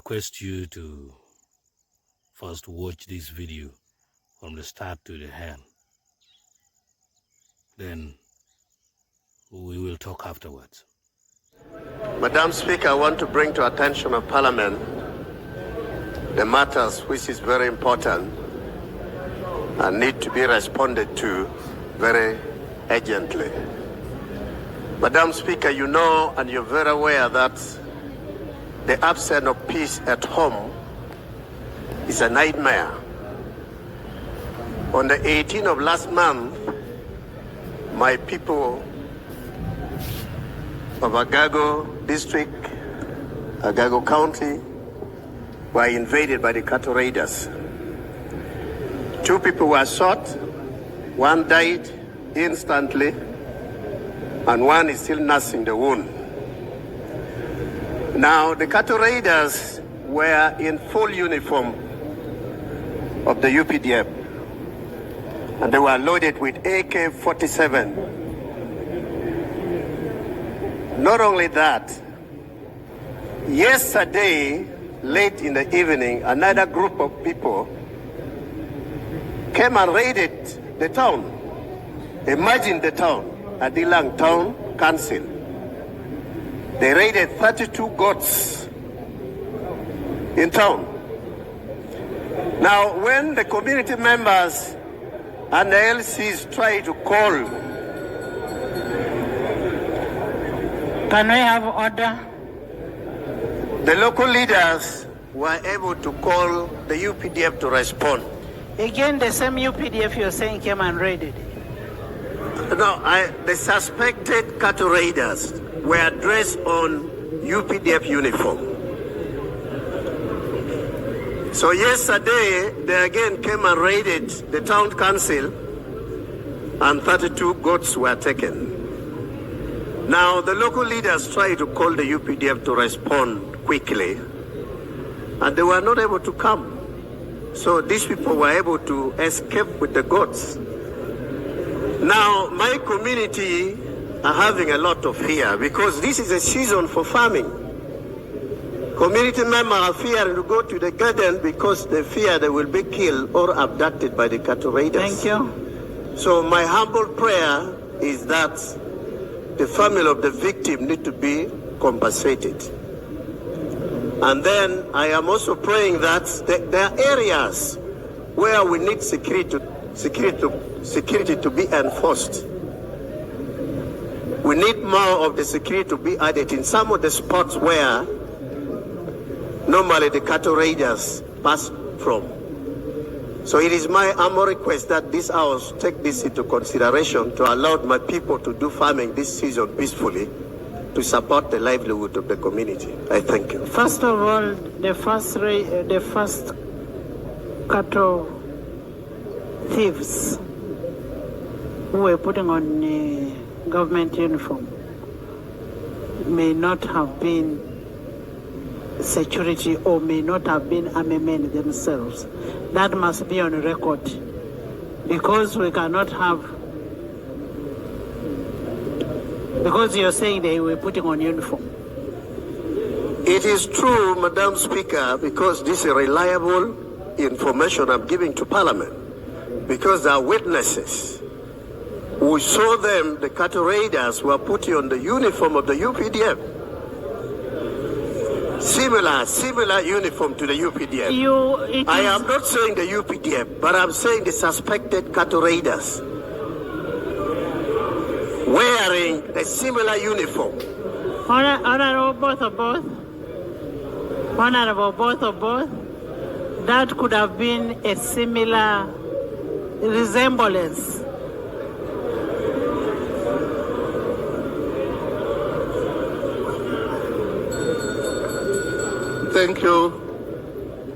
request you to first watch this video from the start to the end. Then we will talk afterwards. Madam Speaker, I want to bring to attention of Parliament the matters which is very important and need to be responded to very urgently. Madam Speaker, you know and you're very aware that the absence of peace at home is a nightmare. On the 18th of last month, my people of Agago district, Agago County, were invaded by the cattle raiders. 2 people were shot, 1 died instantly, and 1 is still nursing the wound. Now, the cattle raiders were in full uniform of the UPDF, and they were loaded with AK-47. Not only that, yesterday, late in the evening, another group of people came and raided the town. Imagine the town, Adilang Town Council. They raided 32 goats in town. Now, when the community members and the LCs try to call, can we have order? The local leaders were able to call the UPDF to respond. Again, the same UPDF you're saying came and raided. No, the suspected cattle raiders were dressed on UPDF uniform. So yesterday, they again came and raided the town council, and 32 goats were taken. Now, the local leaders tried to call the UPDF to respond quickly, and they were not able to come. So these people were able to escape with the goats. Now, my community are having a lot of fear because this is a season for farming. Community members are fearing to go to the garden because they fear they will be killed or abducted by the cattle raiders. Thank you. So my humble prayer is that the family of the victim need to be compensated. And then I am also praying that there are areas where we need security to be enforced. We need more of the security to be added in some of the spots where normally the cattle raiders pass from. So it is my humble request that this house take this into consideration to allow my people to do farming this season peacefully to support the livelihood of the community. I thank you. First of all, the first cattle thieves who were putting on government uniform may not have been security or may not have been army men themselves. That must be on record because we cannot have, because you're saying they were putting on uniform. It is true, Madam Speaker, because this is reliable information I'm giving to Parliament, because there are witnesses. We saw them, the cattle raiders were putting on the uniform of the UPDF. Similar uniform to the UPDF. I am not saying the UPDF, but I'm saying the suspected cattle raiders wearing a similar uniform. Honorable both of both. Honorable both of both. That could have been a similar resemblance. Thank you,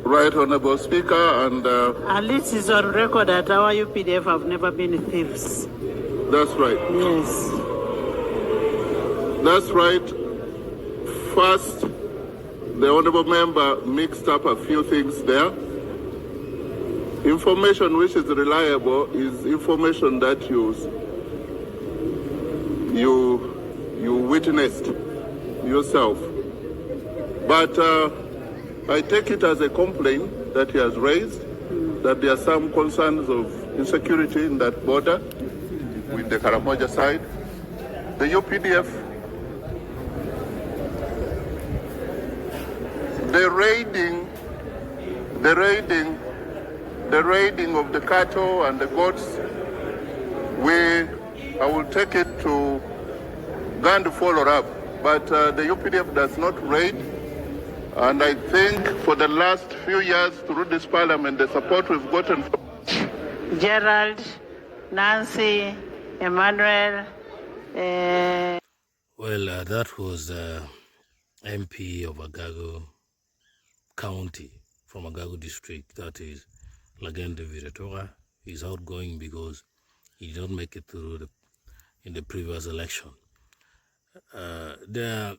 Right Honorable Speaker, and at least it's on record that our UPDF have never been thieves. that's right. Yes. That's right. First, the Honorable Member mixed up a few things there. Information which is reliable is information that you witnessed yourself. But I take it as a complaint that he has raised, that there are some concerns of insecurity in that border with the Karamoja side. The UPDF, the raiding of the cattle and the goats, I will take it to Uganda to follow up. But the UPDF does not raid. And I think for the last few years through this parliament, the support we've gotten from Gerald, Nancy, Emmanuel. Well, that was MP of Agago County from Agago district, that is Lagen de Viratoga. He's outgoing because he did not make it through in the previous election. There are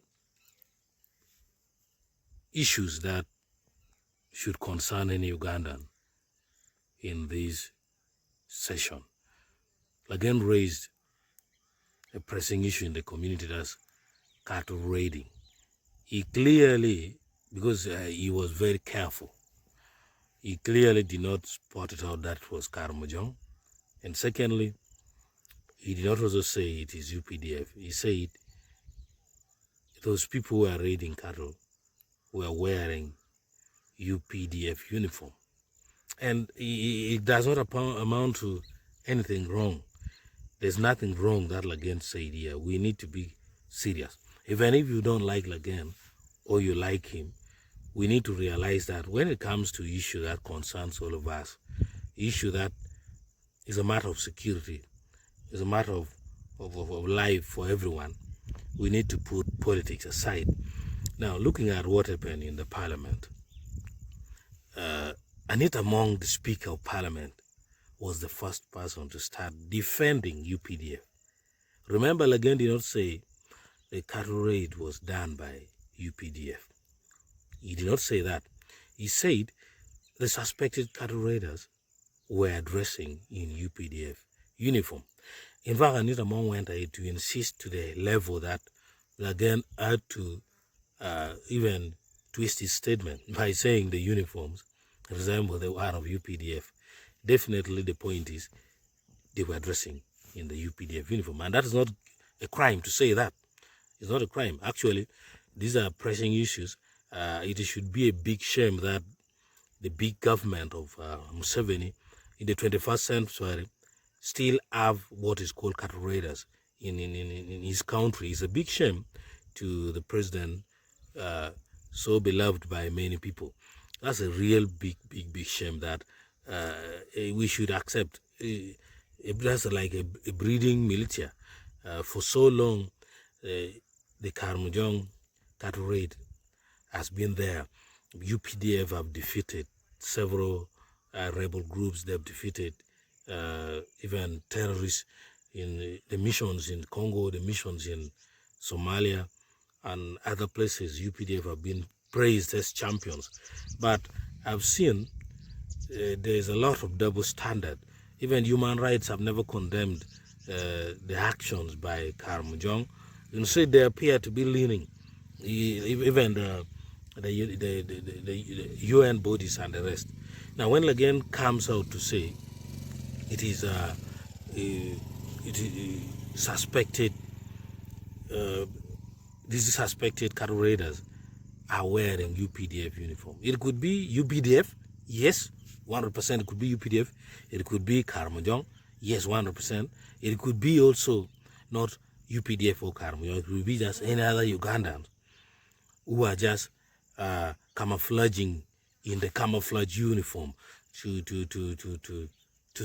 issues that should concern any Ugandan in this session. Lagen raised a pressing issue in the community, that's cattle raiding. He clearly, because he was very careful, he clearly did not spot it out that it was Karamojong. And secondly, he did not also say it is UPDF. He said those people who are raiding cattle were wearing UPDF uniform. And it does not amount to anything wrong. There's nothing wrong that Lagen said here. We need to be serious. Even if you don't like Lagen or you like him, we need to realize that when it comes to issue that concerns all of us, issue that is a matter of security, is a matter of life for everyone, we need to put politics aside. Now, looking at what happened in the parliament, Anita, among the Speaker of Parliament, was the first person to start defending UPDF. Remember, Lagen did not say the cattle raid was done by UPDF. He did not say that. He said the suspected cattle raiders were dressing in UPDF uniform. In fact, Anita Mong went ahead to insist to the level that Lagen had to even twist his statement by saying the uniforms resemble the one of UPDF. Definitely the point is they were dressing in the UPDF uniform. And that is not a crime to say that. It's not a crime. Actually, these are pressing issues. It should be a big shame that the big government of Museveni in the 21st century still have what is called cattle raiders in his country. It's a big shame to the president, so beloved by many people. That's a real big shame that we should accept. That's like a breeding militia. For so long, the Karamojong cattle raid has been there. UPDF have defeated several rebel groups. They've defeated even terrorists in the missions in Congo, the missions in Somalia, and other places. UPDF have been praised as champions. But I've seen there's a lot of double standard. Even human rights have never condemned the actions by Karamojong. Instead, they appear to be leaning. Even the UN bodies and the rest. Now, when Lagen comes out to say it is suspected, these suspected cattle raiders are wearing UPDF uniform. It could be UPDF, yes, 100%. It could be UPDF. It could be Karamojong, yes, 100%. It could be also not UPDF or Karamojong. It could be just any other Ugandans who are just camouflaging in the camouflage uniform to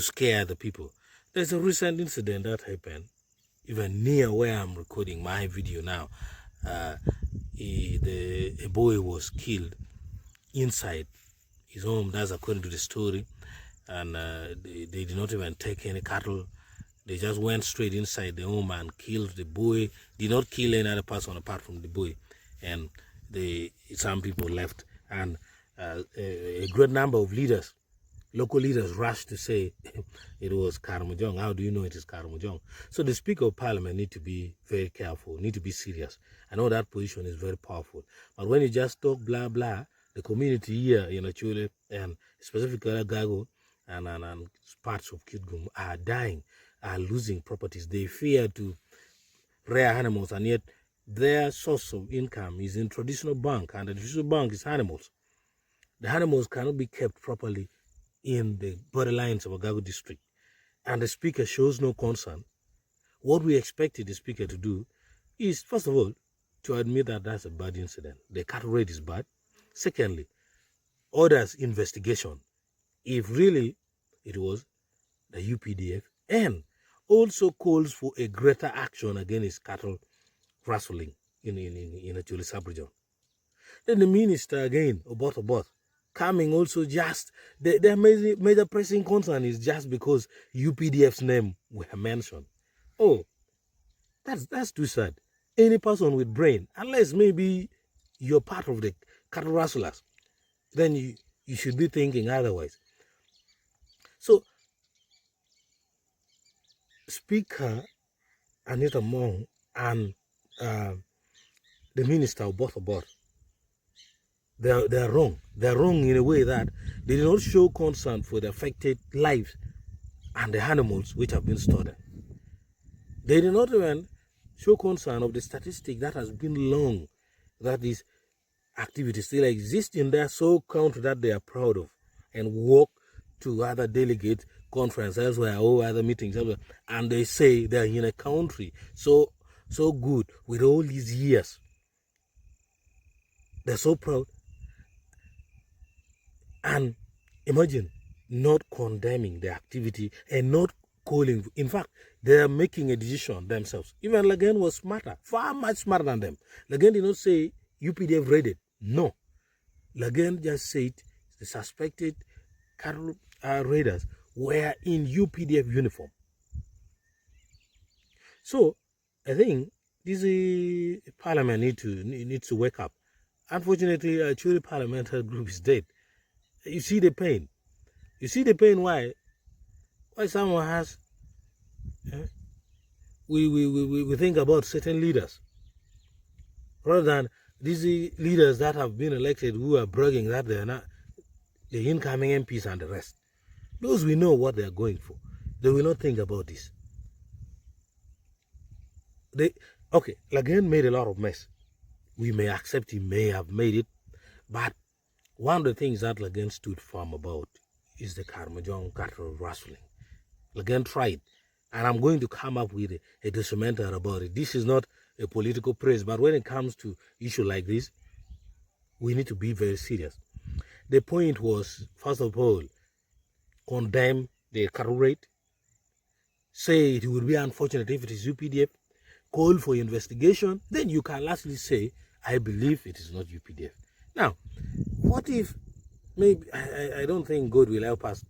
scare the people. There's a recent incident that happened even near where I'm recording my video now. A boy was killed inside his home. That's according to the story. And they did not even take any cattle. They just went straight inside the home and killed the boy. Did not kill any other person apart from the boy. And some people left. And a great number of leaders, local leaders, rushed to say it was Karamojong. How do you know it is Karamojong? So the Speaker of Parliament need to be very careful, need to be serious. I know that position is very powerful. But when you just talk blah, blah, the community here in Acholi and specifically Agago and parts of Kitgum are dying, are losing properties. They fear to rear animals, and yet their source of income is in traditional bank, and the traditional bank is animals. The animals cannot be kept properly in the borderlines of Agago district, and the speaker shows no concern. What we expected the speaker to do is, first of all, to admit that that's a bad incident. The cattle rate is bad. Secondly, orders investigation, if really it was the UPDF, and also calls for a greater action against cattle rustling in Acholi sub-region. Then the minister again, Oboth, coming also just, their major pressing concern is just because UPDF's name were mentioned. Oh, that's too sad. Any person with brain, unless maybe you're part of the cattle rustlers, then you should be thinking otherwise. So, Speaker Anita Mong and the minister Oboth, they're wrong. They're wrong in a way that they did not show concern for the affected lives and the animals which have been stolen. They did not even show concern of the statistic that has been long, that these activities still exist in their country that they are proud of, and walk to other delegate conference elsewhere or other meetings elsewhere, and they say they're in a country so good with all these years. They're so proud. And imagine not condemning the activity and not calling. In fact, they are making a decision themselves. Even Lagen was smarter, far much smarter than them. Lagen did not say UPDF raided. No. Lagen just said the suspected cattle raiders were in UPDF uniform. So I think this parliament needs to wake up. Unfortunately, Acholi parliamentary group is dead. You see the pain. You see the pain why someone has we think about certain leaders rather than these leaders that have been elected who are bragging that they are not the incoming MPs and the rest. Because we know what they are going for. They will not think about this. Lagen made a lot of mess. We may accept he may have made it, but one of the things that Lagen stood firm about is the Karmajong cattle rustling. Lagen tried, and I'm going to come up with a documentary about it. This is not a political praise, but when it comes to issue like this, we need to be very serious. The point was, first of all, condemn the cattle rate, say it would be unfortunate if it is UPDF, call for investigation, then you can lastly say, I believe it is not UPDF. Now, what if, maybe, I don't think God will help us.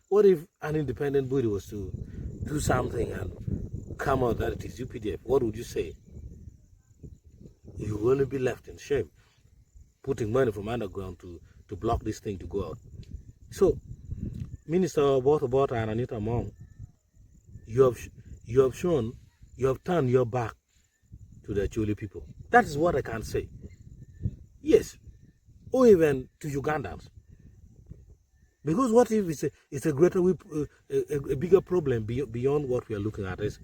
What if an independent body was to do something and come out that it is UPDF? What would you say? You will only be left in shame, putting money from underground to block this thing to go out. So, Minister Oboth and Anita Mong, you have turned your back to the Acholi people. That is what I can say. Yes, or even to Ugandans. Because what if it's a greater, a bigger problem beyond what we are looking at as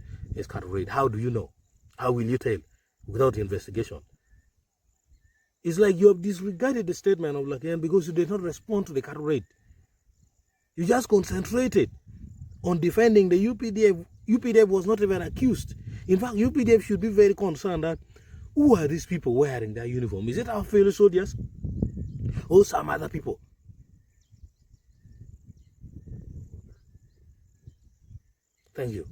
cattle raid? How do you know? How will you tell without investigation? It's like you have disregarded the statement of Lagen because you did not respond to the cattle raid. You just concentrated on defending the UPDF. UPDF was not even accused. In fact, UPDF should be very concerned that who are these people wearing their uniform? Is it our fellow soldiers or some other people? Thank you.